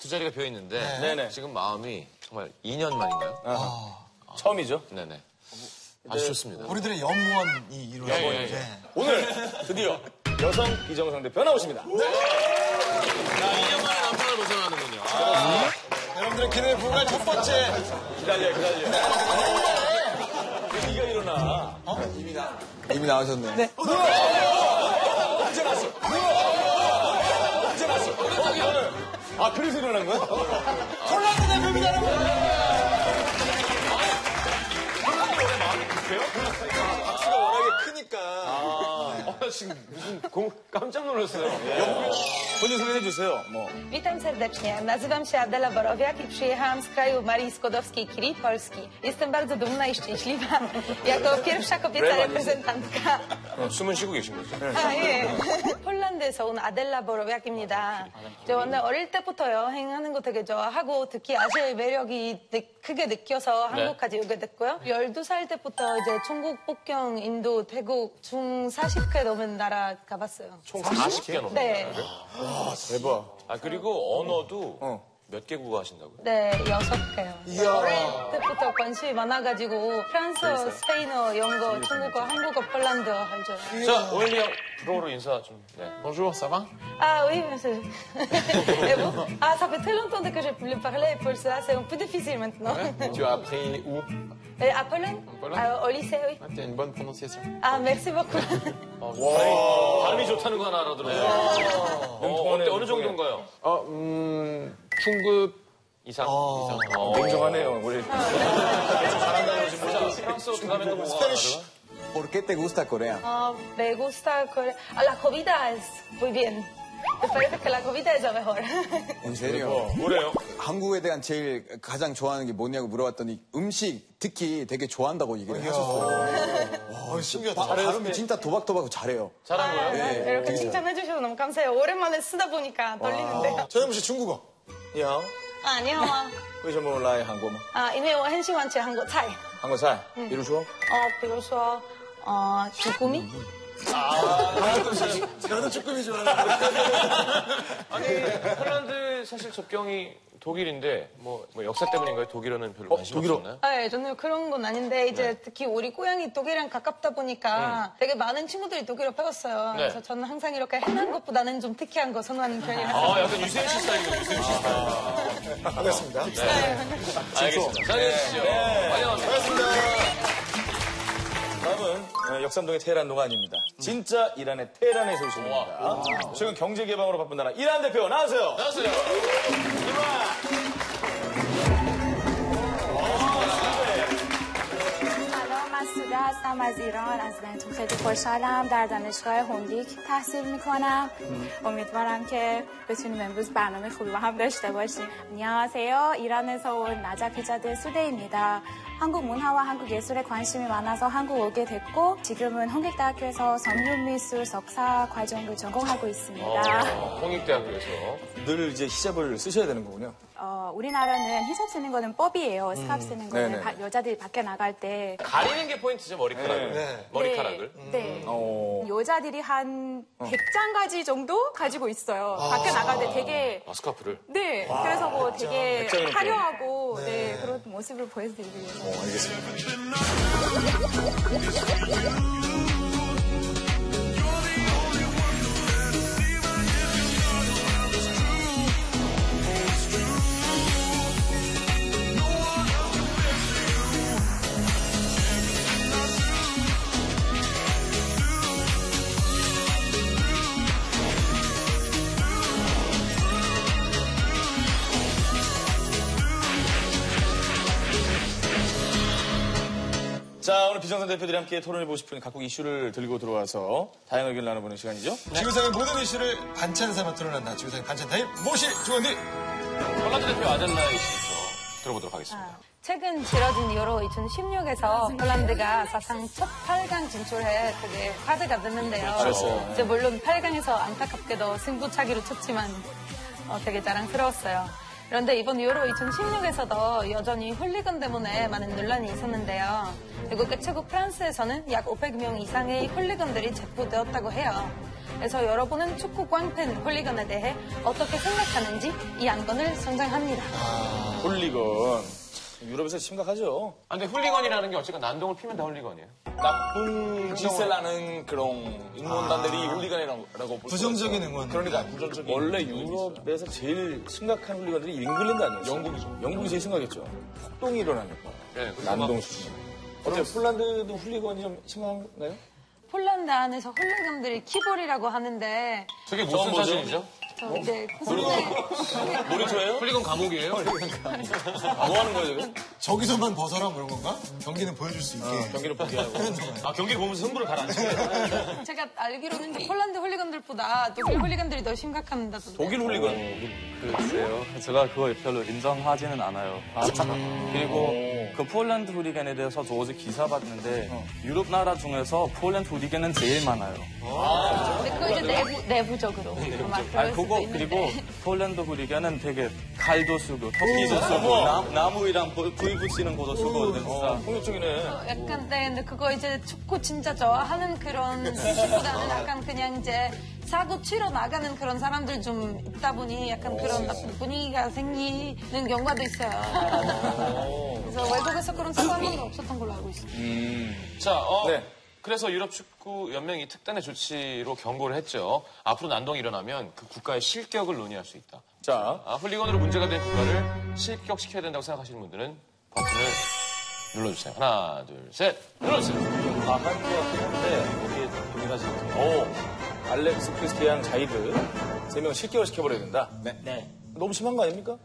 두 자리가 비어 있는데 네네. 지금 마음이 정말 2년 만인가요? 처음이죠. 네네. 아주 좋습니다. 우리들의 연무원이 이루어진. 오늘 드디어 여성 비정상 대표 나오십니다. 자, 2년 만에 남편을 도전하는군요. 여러분들의 기대에 불과한 첫 번째. 기다려. 네가 일어나. 이미 나오셨네. 네. 언제 갔어? 아, 그래서 일어난 거야? 폴란드 대표입니다, 여러분. 박수가 워낙에 크니까. 지금 무슨 깜짝 놀랐어요. 본인 소개해 주세요. 뭐. Witam serdecznie. Nazywam się Adela Borowiak i przyjechałam z kraju Marii Skłodowskiej-Curie, Polski. Jestem bardzo dumna i szczęśliwa jako pierwsza kobieca reprezentantka. 숨은 쉬고 계신 거죠? 아, 예. 폴란드에서 온 아델라 보로비악입니다. 저 원래 어릴 때부터 여행하는 거 되게 좋아하고 특히 아시아의 매력이 크게 느껴서 한국까지 오게 됐고요. 12살 때부터 이제 중국, 북경, 인도, 태국 중 40개 넘은 나라 가봤어요. 총 40개 넘는 네. 대박. 아, 그리고 언어도 몇 개 국어 하신다고요? 네, 6개요. 어릴 때부터 관심이 많아가지고 프랑스어, 스페인어, 영어, 중국어, 한국어, 폴란드어 알죠. 자, 오일리 형, 불어로 인사 좀. 네. Bonjour, ça va? Ah oui, monsieur. Et vous? Ah, ça fait très longtemps que j'ai pu le parler, pour ça, c'est un peu difficile maintenant. Tu as appris où? Et à Pologne? Pologne? Au lycée, oui. Tu as une bonne prononciation. Ah, merci beaucoup. 발음이 좋다는 거 하나 알아들어요. 어느 정도인가요? 중급 이상? 냉정하네요, 우리. 잘한다고 지금 프랑스어 들어가면 뭐 알아? ¿Por qué te gusta Corea? Me gusta Corea. Ah, la comida es muy bien. Me parece que la comida es lo mejor. En serio? 뭐래요? 한국에 대한 제일 가장 좋아하는 게 뭐냐고 물어봤더니 음식 특히 되게 좋아한다고 얘기를 하셨어요. 신기하다. 발음이 진짜 도박도박 잘해요. 잘한 거예요? 네, 이렇게 칭찬해 주셔서 너무 감사해요. 오랜만에 쓰다 보니까 떨리는데요. 전현무 씨 중국어. 你好 아, 你好啊.为什么来韩国吗? 아, 因为我很喜欢吃韩国菜. 한국 살. 比如说? 比如说, 주꾸미? 나도 쭈꾸미 좋아하는 아니, 폴란드 사실 접경이 독일인데, 뭐 역사 때문인가요? 독일어는 별로 관심 없었나요? 네, 저는 그런 건 아닌데, 이제 특히 우리 고향이 독일이랑 가깝다 보니까 되게 많은 친구들이 독일어 배웠어요. 그래서 저는 항상 이렇게 흔한 것보다는 좀 특이한 거 선호하는 편이라서. 아, 약간 유세윤 씨 스타일이네요, 유세윤 씨 스타일. 반갑습니다. 알겠습니다. 자, 해주시죠. 빨리 나옵니다. 다음은 역삼동의 테헤란 농안입니다. 진짜 이란의 테헤란에서 오십니다. 최근 경제 개방으로 바쁜 나라 이란 대표 나와주세요. 나왔어요. من سوده هستم از ایران از بهتون خیلی خوشحالم در دانشگاه هوندیک تحصیل میکنم امیدوارم که بتونیم امروز برنامه خوبی با هم داشته باشیم 안녕하세요 이란에서 온 나자피자드 수대입니다 한국 문화와 한국 예술에 관심이 많아서 한국 오게 됐고 지금은 홍익대학교에서 성윤미술 석사 과정을 전공하고 있습니다 홍익대학교에서 늘 이제 히잡을 쓰셔야 되는 거군요. 우리나라는 히잡 쓰는 거는 법이에요 스카프 쓰는 거는 여자들이 밖에 나갈 때 가리는 게 포인트죠, 머리카락을. 머리카락을. 네. 여자들이 한 100장까지 정도 가지고 있어요. 밖에 나갈 때 되게. 스카프를. 네. 그래서 뭐 되게 화려하고 네, 그런 모습을 보여드리기 위해서. 알겠습니다. 자, 오늘 비정상 대표들이 함께 토론해보고 싶은 각국 이슈를 들고 들어와서 다양한 의견을 나눠보는 시간이죠. 지구상의 모든 이슈를 반찬 삼아 드러낸다. 지구상의 반찬 타임 모실 주원님. 폴란드 대표 아델라의 이슈부터 들어보도록 하겠습니다. 최근 치러진 유로 2016에서 폴란드가 사상 첫 8강 진출해 되게 화제가 됐는데요. 이제 물론 8강에서 안타깝게도 승부차기로 쳤지만 되게 자랑스러웠어요. 그런데 이번 유로 2016에서도 여전히 훌리건 때문에 많은 논란이 있었는데요. 미국 최국 프랑스에서는 약 500명 이상의 훌리건들이 체포되었다고 해요. 그래서 여러분은 축구 꽝팬 홀리건에 대해 어떻게 생각하는지 이 안건을 선정합니다. 홀리건. 유럽에서 심각하죠. 아, 근데 훌리건이라는 게 어쨌든 난동을 피면 다 훌리건이에요. 나쁜 짓을 하는 그런 응원단들이 홀리건이라고 볼 부정적인 수 있어요. 응원. 그러니까 원래 유럽에서 제일 심각한 홀리건들이 잉글랜드 아니었어요? 영국이죠. 영국이 제일 심각했죠. 폭동이 일어나니까. 네, 난동 수준. 어때요? 폴란드도 홀리건이 좀 심각한가요? 폴란드 안에서 홀리건들이 키볼이라고 하는데 저게 무슨 사진이죠? 저 이제 놀이터예요? 훌리건 감옥이에요? 뭐 하는 거예요, 지금? 저기서만 벗어라 뭐 이런 건가? 경기는 보여줄 수 있게. 경기를 보게 하고. 아, 경기 보면서 흥부를 가라앉히는 제가 알기로는 폴란드 홀리건들보다 독일 홀리건들이 더 심각합니다던데. 독일 홀리건. 글쎄요. 제가 그걸 별로 인정하지는 않아요. 그리고 그 폴란드 훌리건에 대해서 저 어제 기사 봤는데 유럽 나라 중에서 폴란드 훌리건은 제일 많아요. 근데 그거 이제 내부적으로 막 그럴 수도 그거 있는데. 그리고 폴란드 훌리건은 되게 칼도 쓰고 토끼도 쓰고 나무이랑 불 붙이는 것도 쓰고 진짜. 폭력적이네. 약간 근데 그거 이제 축구 진짜 좋아하는 그런 뜻보다는 약간 그냥 이제 사고 치러 나가는 그런 사람들 좀 있다 보니 약간 그런 나쁜 분위기가 생기는 경우가 있어요. 그래서 외국에서 그런 사고 한 번도 없었던 걸로 알고 있어요. 자, 네. 그래서 유럽 축구 연맹이 특단의 조치로 경고를 했죠. 앞으로 난동이 일어나면 그 국가의 실격을 논의할 수 있다. 자, 훌리건으로 문제가 된 국가를 실격시켜야 된다고 생각하시는 분들은 버튼을 눌러주세요. 하나, 둘, 셋. 눌러주세요. 다 한 것 같긴 한데, 우리 분위기가 지금. 알렉스 크리스티안 자이드. 3명 실격을 시켜버려야 된다. 네. 너무 심한 거 아닙니까?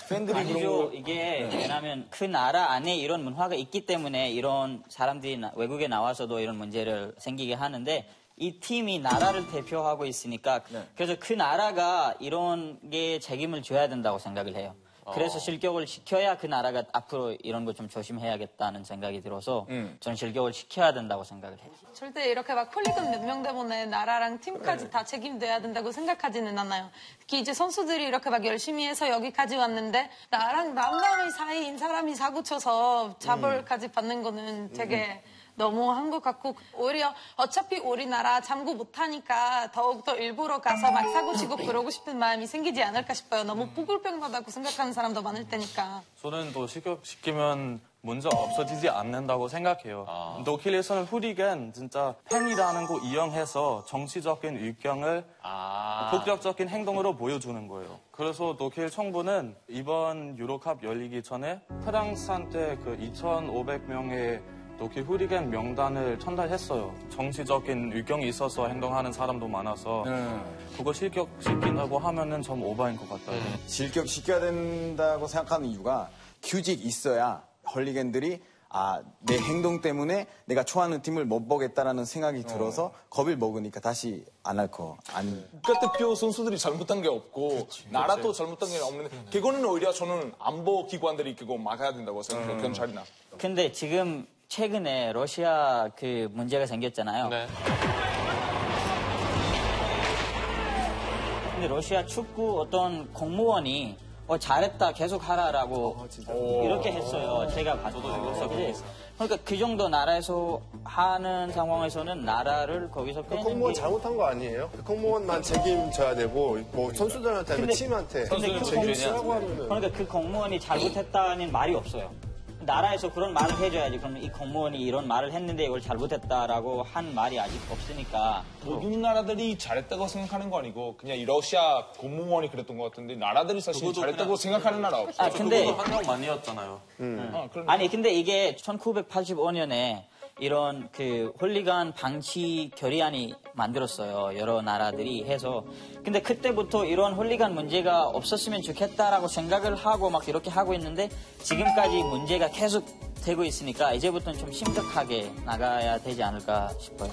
팬들이 그런 아니죠. 거. 이게 왜냐하면 그 나라 안에 이런 문화가 있기 때문에 이런 사람들이 외국에 나와서도 이런 문제를 생기게 하는데 이 팀이 나라를 대표하고 있으니까 그래서 그 나라가 이런 게 책임을 져야 된다고 생각을 해요. 그래서 실격을 시켜야 그 나라가 앞으로 이런 거 좀 조심해야겠다는 생각이 들어서 저는 실격을 시켜야 된다고 생각을 해요. 절대 이렇게 막 홀리건 몇 명 때문에 나라랑 팀까지 다 책임져야 된다고 생각하지는 않아요. 특히 이제 선수들이 이렇게 막 열심히 해서 여기까지 왔는데 나랑 남남의 사이인 사람이 사고 쳐서 자벌까지 받는 거는 되게 너무한 것 같고 오히려 어차피 우리나라 참고 못하니까 더욱더 일부러 가서 막 사고치고 그러고 싶은 마음이 생기지 않을까 싶어요. 너무 뽀글뽀글하다고 생각하는 사람도 많을 테니까. 저는 또 실격시키면 문제 없어지지 않는다고 생각해요. 독일에서는 훌리건 진짜 팬이라는 거 이용해서 정치적인 의견을 폭력적인 행동으로 보여주는 거예요. 그래서 독일 정부는 이번 유로컵 열리기 전에 프랑스한테 그 2,500명의 독일 훌리건 명단을 전달했어요. 정치적인 의견이 있어서 행동하는 사람도 많아서 그거 실격시킨다고 하면은 좀 오버인 것 같아요. 실격시켜야 된다고 생각하는 이유가 규칙 있어야 헐리건들이 내 행동 때문에 내가 좋아하는 팀을 못 보겠다라는 생각이 들어서 겁을 먹으니까 다시 안 할 거. 국가대표 선수들이 잘못한 게 없고 나라도 잘못한 게 없는데 그거는 오히려 저는 안보 기관들이 그거 막아야 된다고 생각해요. 경찰이나. 근데 지금 최근에 러시아 그 문제가 생겼잖아요. 네. 근데 러시아 축구 어떤 공무원이 잘했다 계속 하라라고 이렇게 했어요. 제가 봤어도 그러니까 그 정도 나라에서 하는 상황에서는 나라를 거기서 빼는 공무원 게 잘못한 거 아니에요? 공무원만 책임져야 되고 뭐 선수들한테 아니면 팀한테 책임지라고 하면은 그러니까 그 공무원이 잘못했다는 말이 없어요. 나라에서 그런 말을 해줘야지. 그럼 이 공무원이 이런 말을 했는데 이걸 잘못했다라고 한 말이 아직 없으니까. 모든 나라들이 잘했다고 생각하는 거 아니고 그냥 이 러시아 공무원이 그랬던 것 같은데 나라들이 사실 잘했다고 생각하는 나라 없어요. 근데 한명만이었잖아요. 아니 근데 이게 1985년에 이런 그 홀리건 방치 결의안이 만들었어요. 여러 나라들이 해서. 근데 그때부터 이런 홀리건 문제가 없었으면 좋겠다라고 생각을 하고 막 이렇게 하고 있는데 지금까지 문제가 계속 되고 있으니까 이제부터는 좀 심각하게 나가야 되지 않을까 싶어요.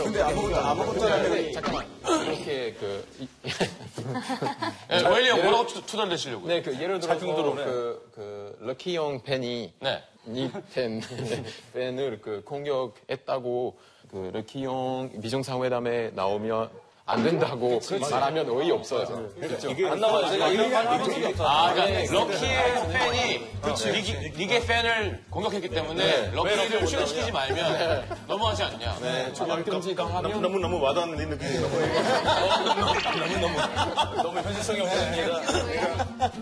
근데 아무것도 안 하고 잠깐만. 이렇게 웰리 형 뭐라고 투덜대시려고요? 네, 예를 들어서 그 럭키 형 팬이 네. 니 팬을 공격했다고 그 럭키 형 비정상회담에 나오면 안 된다고 말하면 어이없어요. 이게 안 나와요. 제가 이런 말 해본 적이 없어. 그러니까 럭키의 팬이 리그의 팬을 공격했기 때문에 럭키를 출연시키지 말면 너무하지 않냐. 너무 와닿는 느낌이 너무 현실성이 없는 얘기가.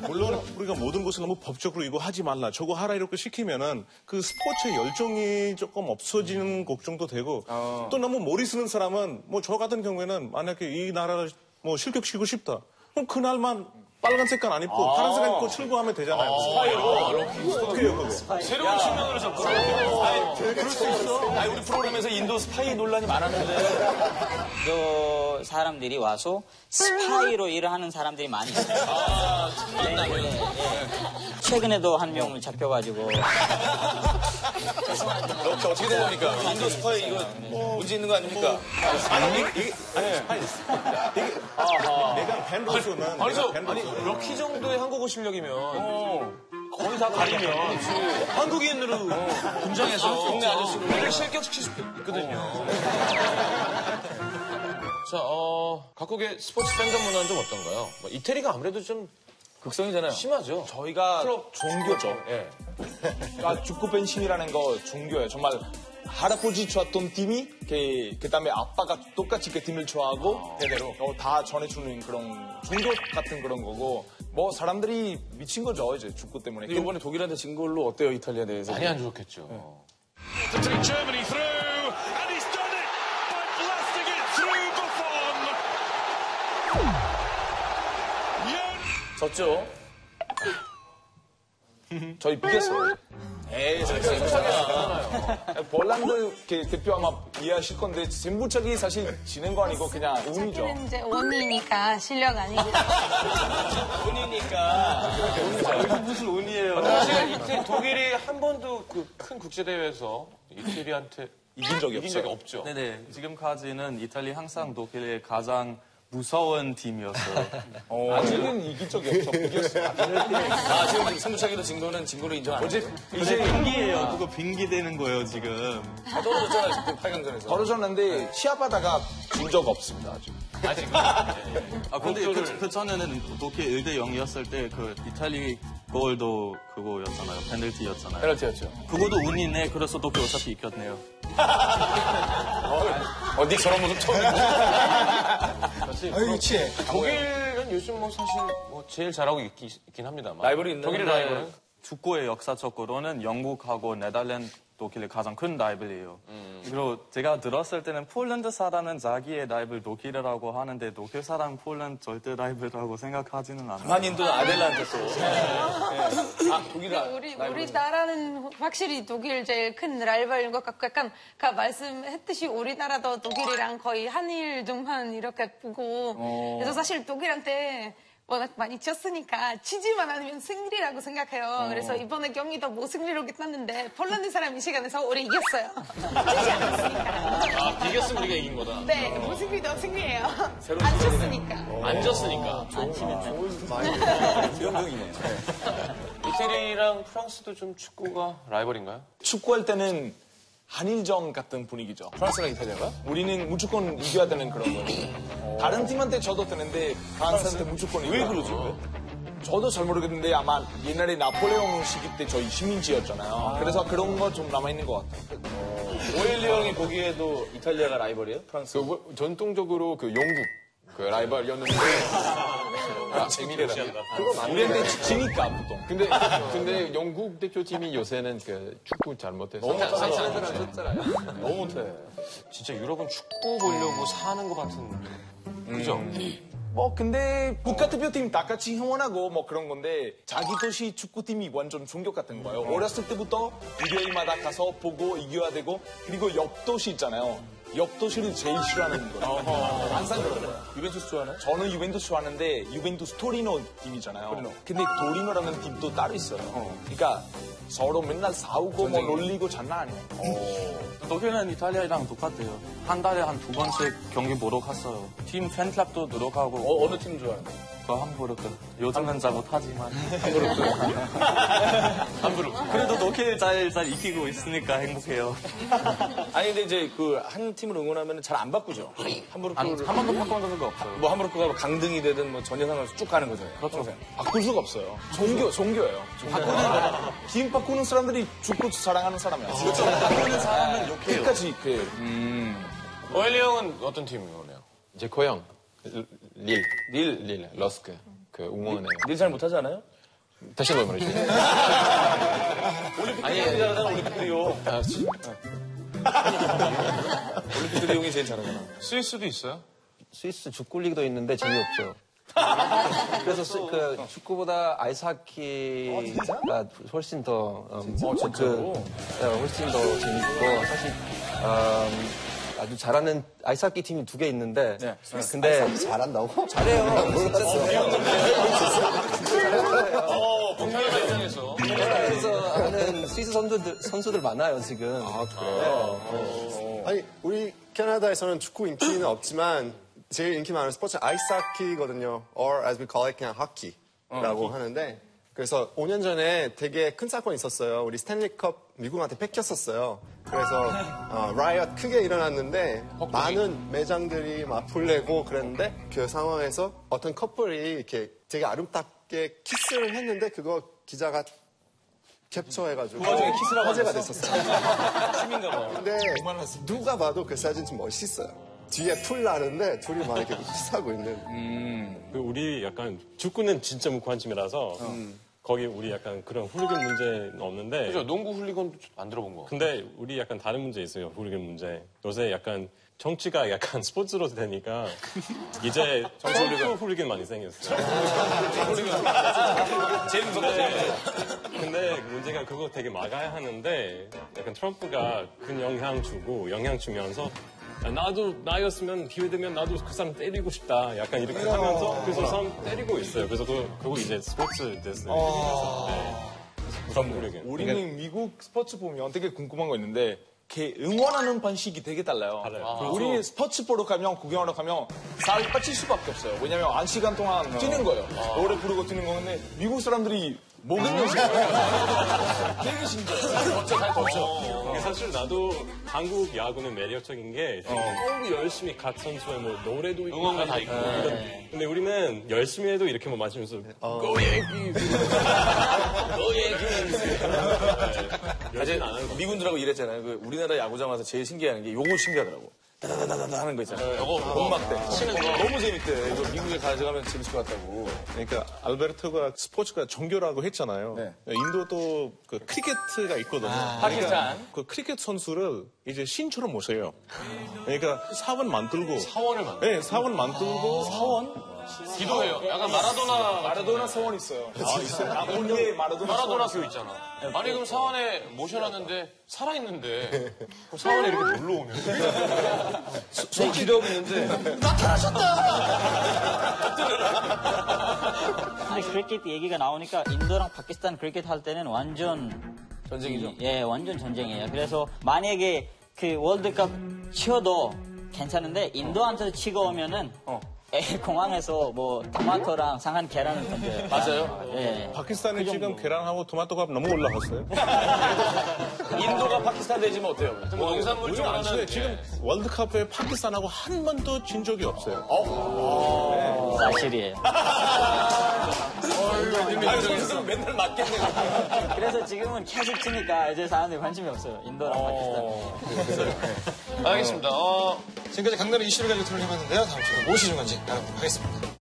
물론 우리가 모든 것을 너무 법적으로 이거 하지 말라, 저거 하라 이렇게 시키면은 그 스포츠의 열정이 조금 없어지는 걱정도 되고 또 너무 머리 쓰는 사람은 뭐 저 같은 경우에는 만약에 이 나라를 뭐 실격시키고 싶다. 그럼 그날만 빨간 색깔 안 입고 파란 색깔 입고 출구하면 되잖아요. 어떻게 해요, 그거? 새로운 측면으로 접근하는 그럴 수 있어. 우리 프로그램에서 인도 스파이 논란이 많았는데. 그 사람들이 와서 스파이로 일을 하는 사람들이 많이 있어요. 네. 최근에도 한 명 잡혀가지고. 어떻게 된 겁니까? 인도 스파이 이거 문제 있는 거 아닙니까? 내가 팬으로서는 럭키 정도의 한국어 실력이면 거의 다 가리면 한국인으로 분장해서 동네 아저씨를 실격시킬 수 있거든요. 자, 각국의 스포츠 팬덤 문화는 좀 어떤가요? 뭐 이태리가 아무래도 좀 극성이잖아요. 심하죠. 저희가 종교죠. 예. 그러니까 축구 팬심이라는 거 종교예요. 정말 할아버지 좋았던 팀이 그다음에 아빠가 똑같이 그 팀을 좋아하고 대대로 다 전해주는 그런 종교 같은 그런 거고 뭐 사람들이 미친 거죠 이제 축구 때문에. 이번에 독일한테 진 걸로 어때요 이탈리아 대해서? 많이 안 좋겠죠. 졌죠. 저희 비겼어요. 폴란드 대표 아마 이해하실 건데 전부적이 사실 지는 거 아니고 그냥 운이죠. 자기는 이제 운이니까 실력 아니고. 운이니까. 무슨 운이에요. 사실 독일이 한 번도 그 큰 국제 대회에서 이태리한테 이긴 적이 없죠. 네네. 지금까지는 이탈리아 항상 독일의 가장 무서운 팀이었어요. 아직은 이긴 적이 없어. 이겼어. 지금 승부차기로 진 거는 인정 안 하죠. 이제 빙기예요. 그거 빙기되는 거예요, 지금. 떨어졌잖아요, 지금 8강전에서. 떨어졌는데 시합하다가 진 적 없습니다, 아직. 근데 그 전에는 독일 1대 0이었을 때 그 이탈리 골도 그거였잖아요. 페널티였잖아요. 페널티였죠. 그것도 운이네. 그래서 독일 어차피 이겼네요. 닉 저런 모습 처음 아유, 유치해. 독일은 요즘 뭐 사실 뭐 제일 잘하고 있긴 합니다만. 라이벌이 있나요? 독일의 라이벌은? 축구의 역사적으로는 영국하고 네덜란드, 독일의 가장 큰 라이벌이에요. 그리고 제가 들었을 때는 폴란드 사람은 자기의 라이벌 독일이라고 하는데 독일 사람 폴란드 절대 라이벌이라고 생각하지는 않아요. 한인도 아델란드 또. 우리나라는 확실히 독일 제일 큰 라이벌인 것 같고 약간 아까 말씀했듯이 우리나라도 독일이랑 거의 한일 동반 이렇게 보고 그래서 사실 독일한테 워낙 많이 졌으니까 지지만 않으면 승리라고 생각해요. 그래서 이번에 경기도 뭐 승리로 끝났는데 폴란드 사람 이 시간에서 우리 이겼어요. 지지 않았으니까. 이겼으면 우리가 이긴 거다. 네, 뭐 승리도 승리예요. 안 졌으니까. 안 졌으니까. 안 치면 이병경이네. 이태리랑 프랑스도 좀 축구가 라이벌인가요? 축구할 때는 한일전 같은 분위기죠. 프랑스랑 이탈리아가? 우리는 무조건 이겨야 되는 그런 거예요. 다른 팀한테 져도 되는데 프랑스한테 무조건 왜 그러죠? 저도 잘 모르겠는데 아마 옛날에 나폴레옹 시기 때 저희 식민지였잖아요. 그래서 그런 거 좀 남아있는 것 같아요. 오엘리 형이 보기에도 이탈리아가 라이벌이에요? 프랑스? 전통적으로 그 영국 그 라이벌이었는데 재미래라. 우리한테 지니까 보통. 근데 영국 대표팀이 요새는 그 축구 잘못해서 너무 못해. 진짜 유럽은 축구 보려고 사는 것 같은. 그죠? 뭐 근데 국가대표팀 다 같이 응원하고 뭐 그런 건데 자기 도시 축구팀이 완전 종교 같은 거예요. 어렸을 때부터 일요일마다 가서 보고 이겨야 되고 그리고 옆 도시 있잖아요. 옆 도시를 제일 싫어하는 거예요. 항상 그러더라고요. 유벤투스 좋아하나요? 저는 유벤투스 좋아하는데 유벤투스 토리노 팀이잖아요. 근데 토리노라는 팀도 따로 있어요. 그러니까 서로 맨날 싸우고 뭐 놀리고 장난 아니에요. 독일은 이탈리아랑 똑같아요. 한 달에 한 2번씩 경기 보러 갔어요. 팀 팬클럽도 들어가고. 어느 팀 좋아하는데? 저 함부르크. 요즘은 잘 못하지만. 함부르크. 그래도 노킬 잘 익히고 있으니까 행복해요. 아니 근데 이제 그 한 팀을 응원하면 잘 안 바꾸죠. 함부르크를 한 번도 바꿔본 적은 없어요. 뭐 함부르크가 강등이 되든 뭐 전예상을 쭉 가는 거죠. 그렇죠. 바꿀 수가 없어요. 종교예요. 팀 바꾸는 사람들이 축구 사랑하는 사람이야. 그렇죠. 바꾸는 사람은 욕해요. 끝까지 오엘리 형은 어떤 팀 응원해요? 제 고향 릴 러스크 그 응원해요. 일 잘 못하지 않아요? 다시 한번 말해주세요. 아니 잘하잖아 올림픽 트리오. 올림픽 트리오이 제일 잘하잖아. 스위스도 있어요? 스위스 축구 리그도 있는데 재미없죠. 그래서 그 축구보다 아이스하키가 훨씬 더 훨씬 더 재밌고 사실 아주 잘하는 아이스하키 팀이 2개 있는데 근데 잘한다고? 잘해요. 동료자 입장에서. 그래서 하는 스위스 선수들 많아요 지금. 그래요? 아니, 우리 캐나다에서는 축구 인기는 없지만 제일 인기 많은 스포츠 아이스하키거든요. Or as we call it, 그냥 하키라고 하는데 그래서 5년 전에 되게 큰 사건이 있었어요. 우리 스탠리컵 미국한테 뺏겼었어요. 그래서 라이엇 크게 일어났는데 많은 매장들이 막 불내고 그랬는데 그 상황에서 어떤 커플이 이렇게 되게 아름답게 키스를 했는데 그거 기자가 캡처해가지고 화제가 됐었어요. 팀인가 봐요. 근데 누가 봐도 그 사진 좀 멋있어요. 뒤에 풀 나는데 둘이 막 이렇게 키스하고 있는. 우리 약간 축구는 진짜 무관심이라서 거기 우리 약간 그런 훌리건 문제는 없는데. 그죠? 농구 훌리건도 안 들어본 거. 근데 우리 약간 다른 문제 있어요. 훌리건 문제. 요새 약간 정치가 약간 스포츠로 되니까 이제 트럼프 훌리건 많이 생겼어요. 제일 무섭다. 근데 문제가 그거 되게 막아야 하는데 약간 트럼프가 큰 영향 주면서 나였으면 기회 되면 나도 그 사람 때리고 싶다. 약간 이렇게 하면서 그래서 사람 때리고 있어요. 그래서 그거 이제 스포츠 됐어요. 우리는 미국 스포츠 보면 되게 궁금한 거 있는데 응원하는 방식이 되게 달라요. 우리 스포츠 보러 가면 구경하러 가면 살 빠질 수밖에 없어요. 왜냐면 1시간 동안 뛰는 거예요. 노래 부르고 뛰는 건데 미국 사람들이 목은 연습해요. 되게 신기해요. 살 걷죠. 사실 나도 한국 야구는 매력적인 게 너무 열심히 각 선수의 뭐 노래도 있고 응원가 다 있고. 근데 우리는 열심히 해도 이렇게 뭐 마시면서 고 얘기 어제 미군들하고 일했잖아요. 그 우리나라 야구장 와서 제일 신기한 게 요거 신기하더라고. 다다다다다 하는 거 있잖아요. 음악 때. 치는 거. 너무 재밌대. 이거 미국에 가져가면 재밌을 것 같다고. 그러니까 알베르토가 스포츠가 종교라고 했잖아요. 인도도 그 크리켓가 있거든요. 파키스탄. 그 크리켓 선수를 이제 신처럼 모셔요. 그러니까 사원 만들고. 사원을 만들고. 네, 사원 만들고. 사원? 기도해요. 약간 마라도나 사원 있어요. 있어요. 온리에 마라도나 교 있잖아. 아니 그럼 사원에 모셔놨는데 살아있는데 그럼 사원에 이렇게 놀러 오면 손 기도하고 있는데 근데 크리켓 얘기가 나오니까 인도랑 파키스탄 크리켓 할 때는 완전 전쟁이죠. 예, 완전 전쟁이에요. 그래서 만약에 그 월드컵 치어도 괜찮은데 인도한테 치고 오면은 공항에서 뭐 토마토랑 상한 계란을 던져요. 맞아요. 예. 파키스탄이 지금 계란하고 토마토가 너무 올라갔어요. 인도가 파키스탄 되지면 어때요? 뭐 농산물 요즘 안 쪽으로는 쳐요. 지금 월드컵에 파키스탄하고 한 번도 진 적이 없어요. 사실이에요. 선수들은 맨날 맞겠네. 그래서 지금은 계속 치니까 이제 사람들이 관심이 없어요. 인도랑 파키스탄. 알겠습니다. 지금까지 강렬한 이슈를 가지고 토론을 해봤는데요. 다음 주에 무엇이 중요한지 알아보도록 하겠습니다.